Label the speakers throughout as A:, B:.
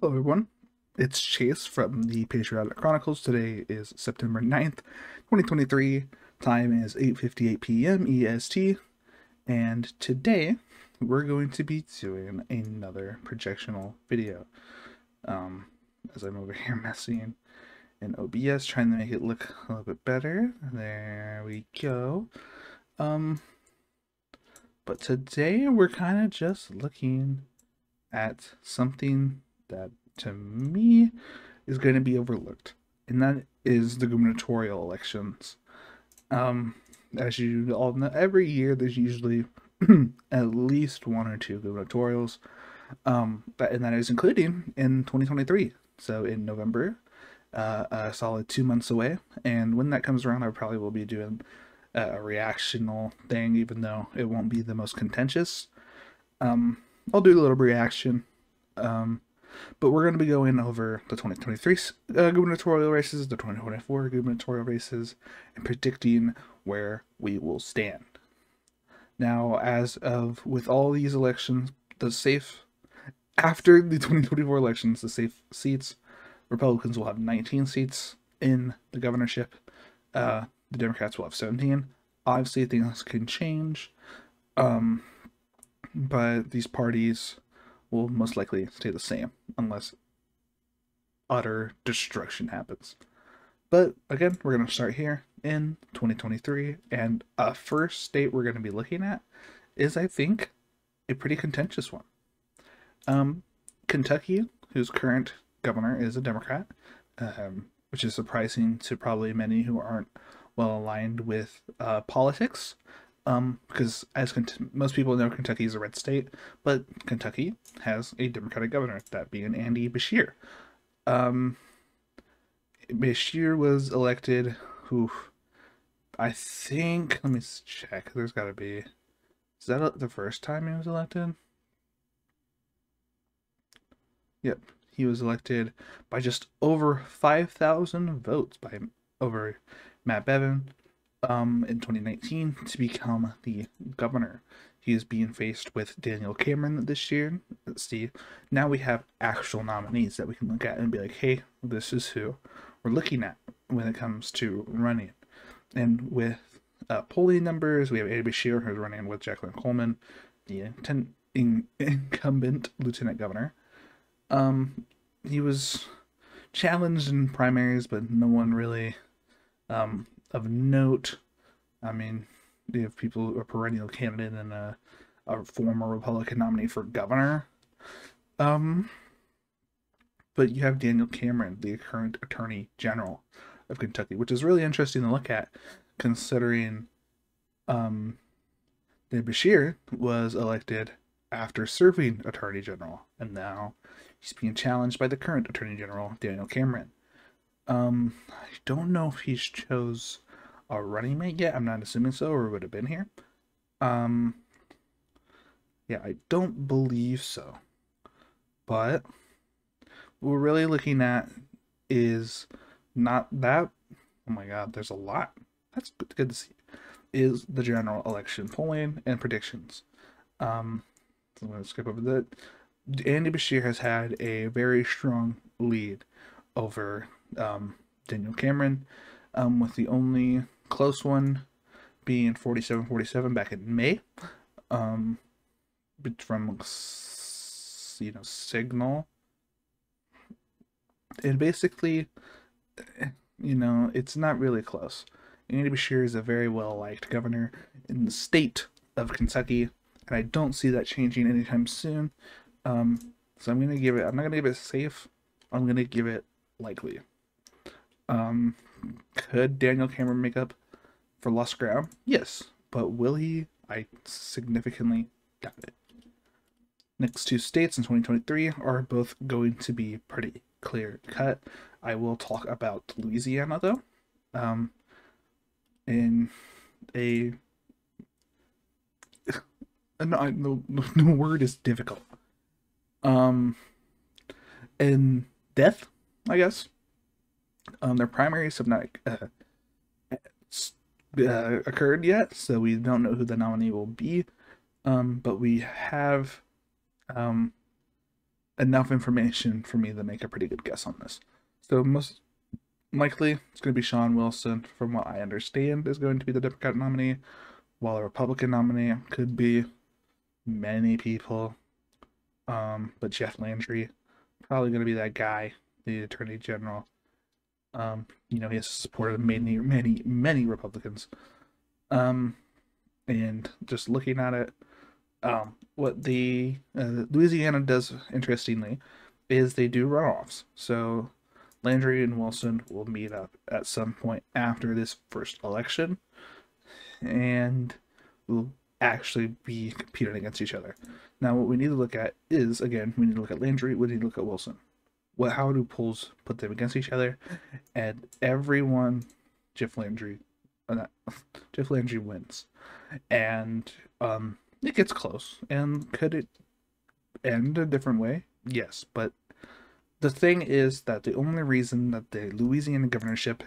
A: Hello everyone, it's Chase from the Patriotic Chronicles. Today is September 9th, 2023. Time is 8:58 p.m. EST, and today we're going to be doing another projectional video. As I'm over here messing in OBS, trying to make it look a little bit better. There we go. But today we're kind of just looking at something that to me is going to be overlooked, and that is the gubernatorial elections. As you all know, every year there's usually at least one or two gubernatorials, and that is including in 2023. So in November, a solid 2 months away, and when that comes around, I probably will be doing a reactional thing, even though it won't be the most contentious. I'll do a little reaction. But we're going to be going over the 2023 gubernatorial races, the 2024 gubernatorial races, and predicting where we will stand. Now, as of with all these elections, after the 2024 elections, the safe seats, Republicans will have 19 seats in the governorship. The Democrats will have 17. Obviously, things can change. But these parties will most likely stay the same unless utter destruction happens. But again, we're going to start here in 2023, and first state we're going to be looking at is, I think, a pretty contentious one. Kentucky, whose current governor is a Democrat, which is surprising to probably many who aren't well aligned with politics. Because as most people know, Kentucky is a red state, but Kentucky has a Democratic governor, that being Andy Beshear. Beshear was elected, I think, let me check, there's gotta be, is that the first time he was elected? Yep, he was elected by just over 5,000 votes over Matt Bevin. In 2019 to become the governor. He is being faced with Daniel Cameron this year. Let's see. Now we have actual nominees that we can look at and be like, hey, this is who we're looking at when it comes to running. And with polling numbers, we have Andy Beshear, who's running with Jacqueline Coleman, the incumbent lieutenant governor. He was challenged in primaries, but no one really of note. I mean, you have people, a perennial candidate and a former Republican nominee for governor. But you have Daniel Cameron, the current Attorney General of Kentucky, which is really interesting to look at, considering Dan Beshear was elected after serving Attorney General, and now he's being challenged by the current Attorney General, Daniel Cameron. I don't know if he's chose a running mate yet. I'm not assuming so, or would have been here. Yeah, I don't believe so. But what we're really looking at is not that. Oh my God, there's a lot. That's good to see. Is the general election polling and predictions. So I'm going to skip over that. Andy Beshear has had a very strong lead over Daniel Cameron, with the only close one being 47-47 back in May, from Signal, and basically, it's not really close. Andy Beshear is a very well liked governor in the state of Kentucky, and I don't see that changing anytime soon. So I'm not gonna give it safe. I'm gonna give it likely. Could Daniel Cameron make up for lost ground? Yes, but will he? I significantly doubt it. Next two states in 2023 are both going to be pretty clear cut. I will talk about Louisiana though. In a no word is difficult. In death, I guess. Their primaries have not occurred yet, so we don't know who the nominee will be. But we have enough information for me to make a pretty good guess on this. So most likely it's going to be Sean Wilson, from what I understand, is going to be the Democratic nominee, while a Republican nominee could be many people. But Jeff Landry, probably going to be that guy, the Attorney General. He has supported many Republicans. And just looking at it, what the Louisiana does, interestingly, is they do runoffs. So Landry and Wilson will meet up at some point after this first election, and will actually be competing against each other. Now, what we need to look at is, again, we need to look at Landry, we need to look at Wilson. How do polls put them against each other? And everyone, Jeff Landry wins, and it gets close. And could it end a different way? Yes, but the thing is that the only reason that the Louisiana governorship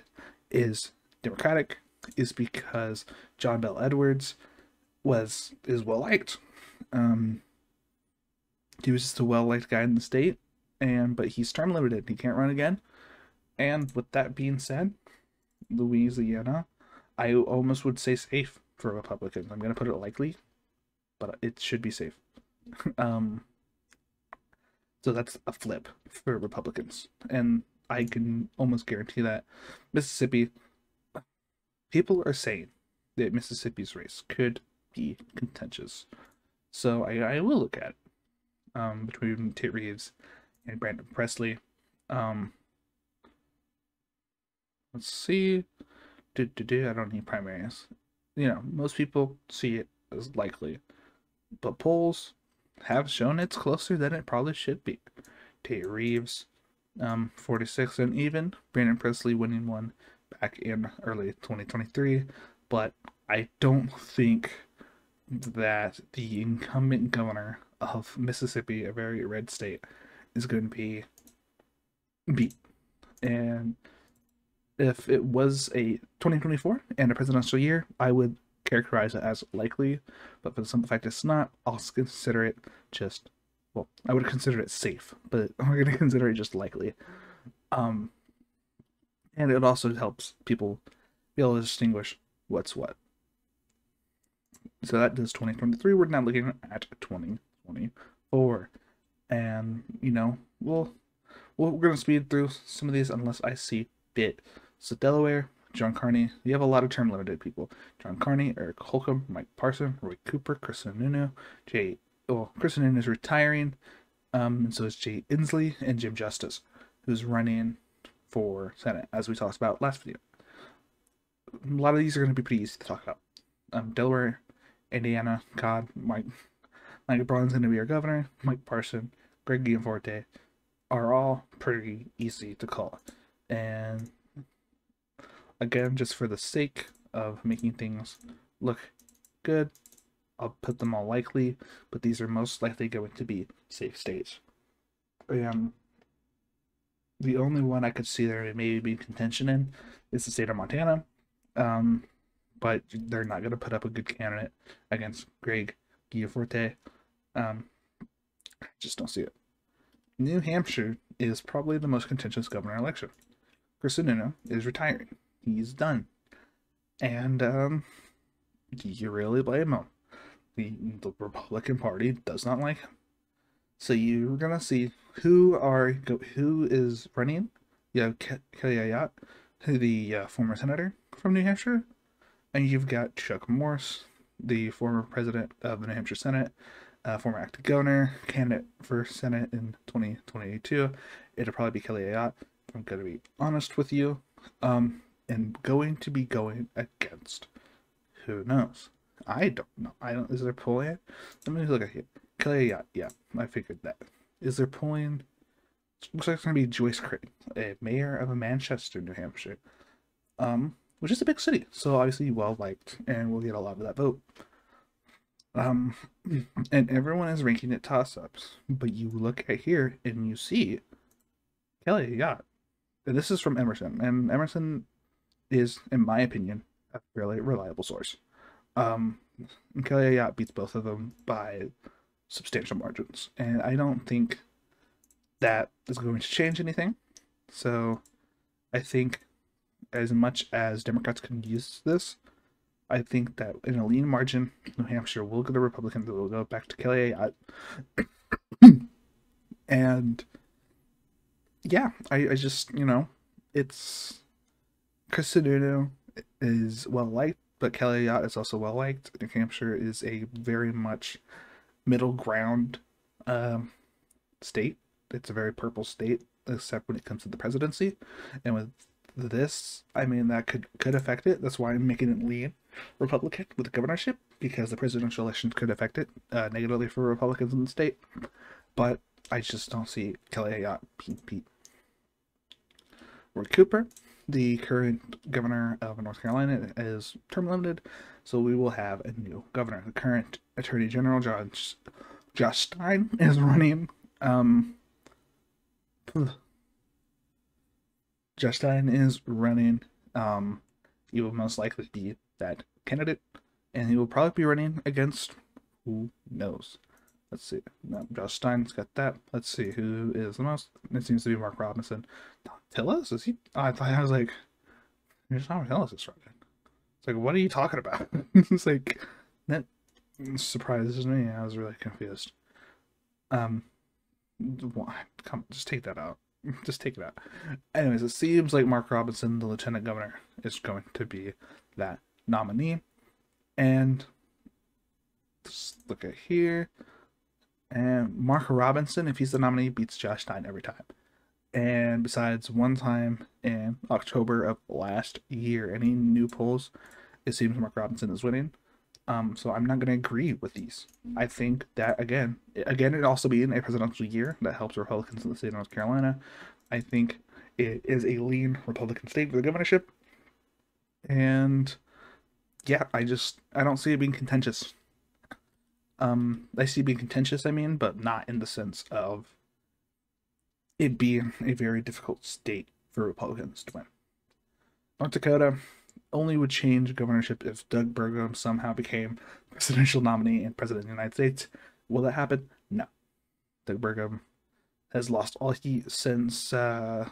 A: is Democratic is because John Bel Edwards is well liked. He was just a well liked guy in the state, but he's term limited. He can't run again. And with that being said, Louisiana, I almost would say safe for Republicans. I'm going to put it likely, but it should be safe. So that's a flip for Republicans. And I can almost guarantee that Mississippi, people are saying that Mississippi's race could be contentious. So I will look at it between Tate Reeves and Brandon Presley. Let's see. I don't need primaries. Most people see it as likely, but polls have shown it's closer than it probably should be. Tate Reeves, 46 and even. Brandon Presley winning one back in early 2023, but I don't think that the incumbent governor of Mississippi, a very red state, is going to be beat. And if it was a 2024 and a presidential year, I would characterize it as likely, but for the simple fact it's not, I'll consider it I would consider it safe, but we're going to consider it just likely. And it also helps people be able to distinguish what's what. So that does 2023. We're now looking at 2024, and we're going to speed through some of these unless I see fit. So Delaware, John Carney. You have a lot of term limited people. John Carney, Eric Holcomb, Mike Parson, Roy Cooper, Chris Sununu, Chris Sununu is retiring, and so is Jay Inslee and Jim Justice, who's running for Senate, as we talked about last video. A lot of these are going to be pretty easy to talk about. Delaware, Indiana, Mike Braun's going to be our governor. Mike Parson, Greg Gianforte are all pretty easy to call. And again, just for the sake of making things look good, I'll put them all likely, but these are most likely going to be safe states. And the only one I could see there maybe be contention in is the state of Montana. But they're not going to put up a good candidate against Greg Gianforte. I just don't see it. New Hampshire is probably the most contentious governor election. Chris Sununu is retiring. He's done. And you really blame him. The Republican Party does not like him. So you're gonna see who is running. You have Kelly Ayotte, the former senator from New Hampshire, and you've got Chuck Morse, the former president of the New Hampshire Senate, former acting governor, candidate for Senate in 2022. It'll probably be Kelly Ayotte, if I'm gonna be honest with you. And going to be going against, who knows? I don't know. Is there polling? Let me look at here. Kelly Ayotte, yeah, I figured that. Is there polling? Looks like it's gonna be Joyce Craig, a mayor of Manchester, New Hampshire, which is a big city, so obviously well liked, and we'll get a lot of that vote. And everyone is ranking it toss-ups, but you look at here and you see Kelly Ayotte, and this is from Emerson, and Emerson is, in my opinion, a fairly reliable source. And Kelly Ayotte beats both of them by substantial margins, and I don't think that is going to change anything. So I think as much as Democrats can use this, I think that in a lean margin, New Hampshire will go to Republicans. It will go back to Kelly Ayotte. And yeah, I just, it's Chris Sununu is well liked, but Kelly Ayotte is also well liked. New Hampshire is a very much middle ground state. It's a very purple state, except when it comes to the presidency. And with this, I mean, that could affect it. That's why I'm making it lean Republican with the governorship, because the presidential elections could affect it negatively for Republicans in the state. But I just don't see Kelly Ayotte Pete. Roy Cooper, the current governor of North Carolina, is term limited, so we will have a new governor. The current Attorney General, Josh Stein, is running. Josh Stein is running. He will most likely be that candidate, and he will probably be running against, who knows. Let's see. No, Josh Stein's got that. Let's see who is the most. It seems to be Mark Robinson. Tom Tillis? Is he? Oh, I was like, there's Tom Tillis is running. It's like, what are you talking about? It's like, that surprises me. I was really confused. Come on, just take that out. Just take it out. Anyways, it seems like Mark Robinson, the lieutenant governor, is going to be that nominee. And just look at here. And Mark Robinson, if he's the nominee, beats Josh Stein every time. And besides one time in October of last year, any new polls, it seems Mark Robinson is winning. So I'm not going to agree with these. I think that, again, it also being a presidential year, that helps Republicans in the state of North Carolina. I think it is a lean Republican state for the governorship. And yeah, I don't see it being contentious. I see it being contentious, but not in the sense of it being a very difficult state for Republicans to win. North Dakota only would change governorship if Doug Burgum somehow became presidential nominee and president of the United States. Will that happen? No. Doug Burgum has lost all heat since the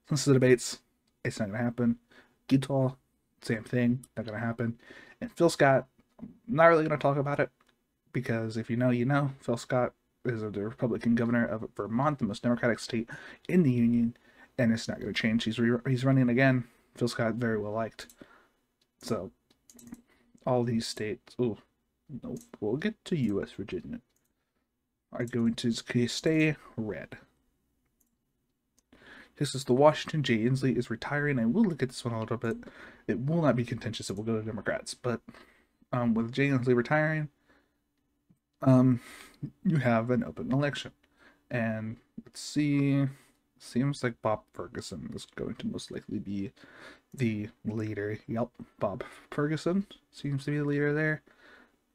A: debates. It's not going to happen. Utah, same thing. Not going to happen. And Phil Scott, I'm not really going to talk about it, because if you know, you know. Phil Scott is the Republican governor of Vermont, the most Democratic state in the Union, and it's not going to change. He's running again. Phil Scott, very well liked. So, all these states, oh, nope, we'll get to West Virginia, are going to stay red. This is the Washington. Jay Inslee is retiring. I will look at this one a little bit. It will not be contentious. It will go to Democrats. But with Jay Inslee retiring, you have an open election. And let's see. Seems like Bob Ferguson is going to most likely be the leader. Yep, Bob Ferguson seems to be the leader there.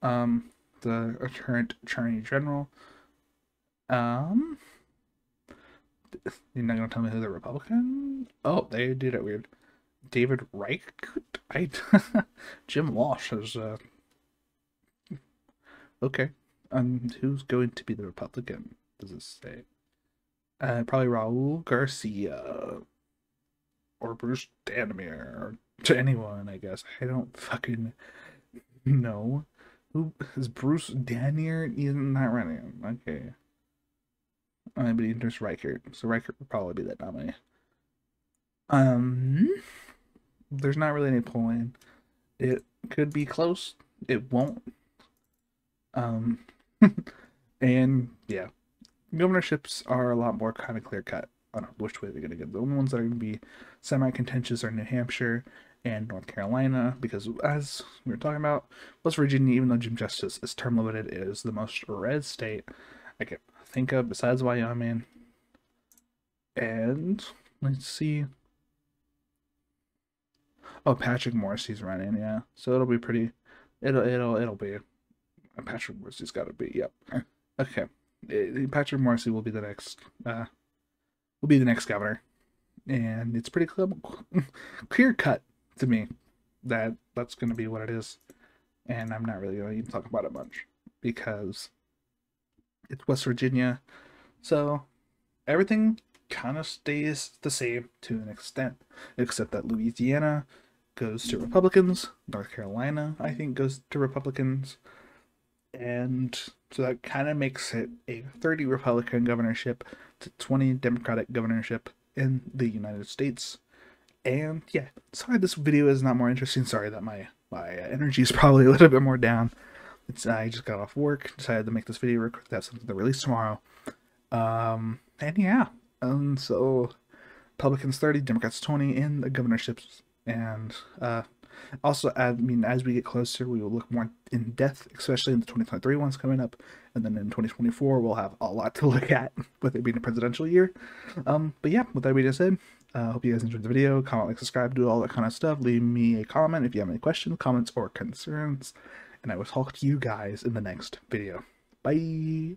A: The current Attorney General. You're not gonna tell me who the Republican? Oh, they did it weird. David Reichert? Jim Walsh is okay. Who's going to be the Republican? Does it say? Probably Raul Garcia or Bruce Danemir, or to anyone, I guess. I don't fucking know. Who is Bruce Danier? He's not running. Okay. But there's Reichert. So Reichert would probably be that nominee. There's not really any polling. It could be close. It won't. And yeah, governorships are a lot more kind of clear cut on which way they're going to get. The only ones that are going to be semi-contentious are New Hampshire and North Carolina, because as we were talking about, West Virginia, even though Jim Justice is term limited, is the most red state I can think of besides Wyoming. And let's see. Oh, Patrick Morrissey's running, yeah. So it'll be pretty. It'll be. Patrick Morrissey's got to be. Yep. Okay. Patrick Morrissey will be the next. Will be the next governor, and it's pretty clear cut to me that that's going to be what it is. And I'm not really going to even talk about it much because it's West Virginia. So everything kind of stays the same to an extent, except that Louisiana goes to Republicans, North Carolina, I think, goes to Republicans, and so that kind of makes it a 30 Republican governorship to 20 Democratic governorship in the United States. And yeah, sorry this video is not more interesting. Sorry that my energy is probably a little bit more down. I just got off work, decided to make this video real quick to have something to release tomorrow. And yeah, so Republicans 30, Democrats 20 in the governorships. And also, I mean, as we get closer, we will look more in depth, especially in the 2023 ones coming up. And then in 2024, we'll have a lot to look at with it being a presidential year. But yeah, with that being said, hope you guys enjoyed the video. Comment, like, subscribe, do all that kind of stuff. Leave me a comment if you have any questions, comments, or concerns. And I will talk to you guys in the next video. Bye!